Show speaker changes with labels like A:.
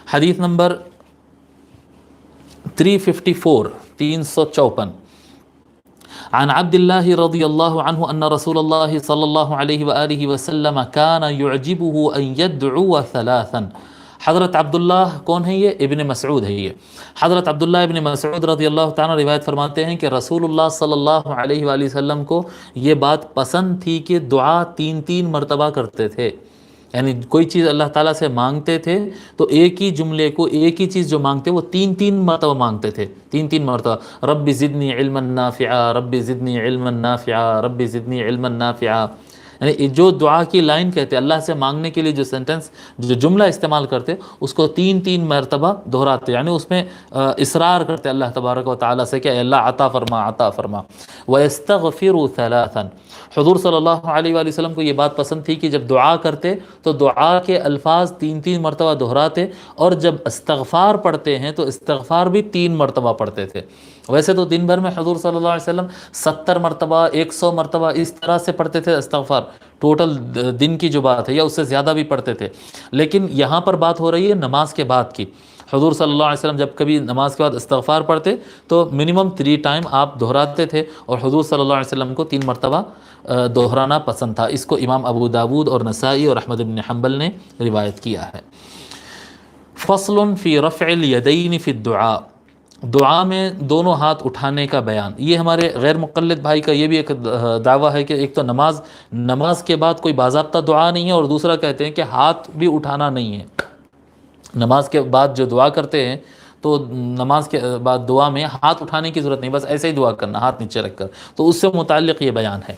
A: حدیث نمبر 354 354 عن عبد الله رضي الله عنه أن رسول الله صلى الله عليه وآله وسلم كان يعجبه أن يدعو ثلاثا. حضرت عبداللہ کون ہے؟ یہ ابن مسعود ہے. یہ حضرت عبداللہ ابن مسعود رضی اللہ تعالیٰ روایت فرماتے ہیں کہ رسول اللہ صلی اللہ علیہ وآلہ وسلم کو یہ بات پسند تھی کہ دعا 3 مرتبہ کرتے تھے. یعنی کوئی چیز اللہ تعالیٰ سے مانگتے تھے تو ایک ہی جملے کو، ایک ہی چیز جو مانگتے وہ 3 مرتبہ مانگتے تھے. 3 مرتبہ رب زدنی علما نافعا، رب زدنی علما نافعا، رب زدنی علما نافعا. یعنی جو دعا کی لائن کہتے اللہ سے مانگنے کے لیے جو سینٹنس، جو جملہ استعمال کرتے اس کو 3 مرتبہ دہراتے، یعنی اس میں اصرار کرتے اللہ تبارک و تعالیٰ سے کہ اے اللہ عطا فرما عطا فرما. وَيَسْتَغْفِرُ ثَلَاثًا. حضور صلی اللہ علیہ وآلہ وسلم کو یہ بات پسند تھی کہ جب دعا کرتے تو دعا کے الفاظ 3 مرتبہ دہراتے، اور جب استغفار پڑھتے ہیں تو استغفار بھی 3 مرتبہ پڑھتے تھے. ویسے تو دن بھر میں حضور صلی اللہ علیہ وسلم 70 مرتبہ 100 مرتبہ اس طرح سے پڑھتے تھے استغفار، ٹوٹل دن کی جو بات ہے، یا اس سے زیادہ بھی پڑھتے تھے. لیکن یہاں پر بات ہو رہی ہے نماز کے بعد کی. حضور صلی اللہ علیہ وسلم جب کبھی نماز کے بعد استغفار پڑھتے تو منیمم 3 ٹائم آپ دہراتے تھے، اور حضور صلی اللہ علیہ وسلم کو 3 مرتبہ دہرانا پسند تھا. اس کو امام ابو داود اور نسائی اور احمد بن حنبل نے روایت کیا ہے. فصل فی رفع الیدین فی الدعاء. دعا میں دونوں ہاتھ اٹھانے کا بیان. یہ ہمارے غیر مقلد بھائی کا یہ بھی ایک دعویٰ ہے کہ ایک تو نماز کے بعد کوئی باضابطہ دعا نہیں ہے، اور دوسرا کہتے ہیں کہ ہاتھ بھی اٹھانا نہیں ہے. نماز کے بعد جو دعا کرتے ہیں تو نماز کے بعد دعا میں ہاتھ اٹھانے کی ضرورت نہیں، بس ایسے ہی دعا کرنا ہاتھ نیچے رکھ کر. تو اس سے متعلق یہ بیان ہے.